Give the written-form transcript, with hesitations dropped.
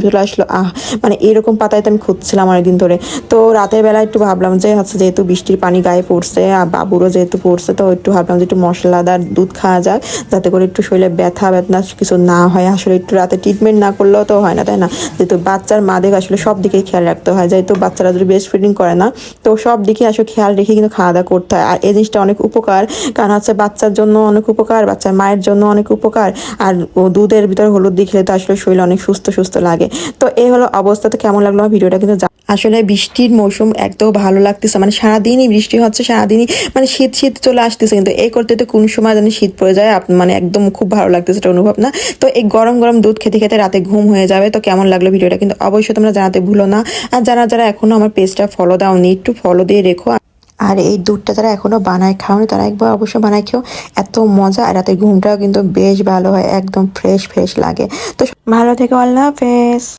চলে আসলো। মানে এরকম পাতায় তো আমি খুঁজছিলাম অনেকদিন ধরে। তো রাতের বেলা একটু ভাবলাম যে হচ্ছে যেহেতু বৃষ্টির পানি গায়ে পড়ছে আর বাবুরও যেহেতু পড়ছে, তো একটু ভাবলাম যে একটু মশলাদার দুধ খাওয়া যাক, যাতে করে একটু শরীরে ব্যথা ব্যথা কিছু না হয়। আসলে একটু রাতে ট্রিটমেন্ট না করলেও তো হয় না, তাই না? যেহেতু বাচ্চার মাদের আসলে সব দিকেই খেয়াল রাখতে হয়, যেহেতু বাচ্চারা যদি ব্রেস্ট ফিডিং করে না, তো সব দিকে আসলে খেয়াল রেখে কিন্তু খাওয়া দাওয়া করতে হয়। আর এই জিনিসটা অনেক উপকার, কারণ হচ্ছে বাচ্চার জন্য অনেক উপকার, বাচ্চার মায়ের জন্য অনেক উপকার। আর দুধের ভিতরে হলুদ দিয়ে খেলে তো আসলে শরীর অনেক সুস্থ সুস্থ লাগে। তো এই হলো অবস্থা। তো কেমন লাগলো আমার ভিডিওটা কিন্তু আসলে বৃষ্টির মৌসুম একদম ভালো লাগতেছে, মানে সারাদিনই বৃষ্টি হচ্ছে, সারাদিনই মানে শীত শীত চলে আসতেছে, কিন্তু এই করতে তো কোন সময় জানি শীত পড়ে যায়, মানে একদম খুব ভালো লাগতেছে এটা অনুভব না। তো এই গরম গরম দুধ খেতে খেতে রাতে ঘুম হয়ে যাবে। তো কেমন লাগলো ভিডিওটা কিন্তু অবশ্যই তোমরা জানাতে ভুলো না। আর যারা যারা এখনো আমার পেজটা ফলো দাওনি, একটু ফলো দিয়ে রেখো। আর এই দুধটা যারা এখনো বানায় খাওনি, তারা একবার অবশ্যই বানায় খেও। এত মজা, আর রাতে ঘুমটাও কিন্তু বেশ ভালো হয়, একদম ফ্রেশ ফ্রেশ লাগে। তো ভালো থেকো, আল্লাহ হাফেজ।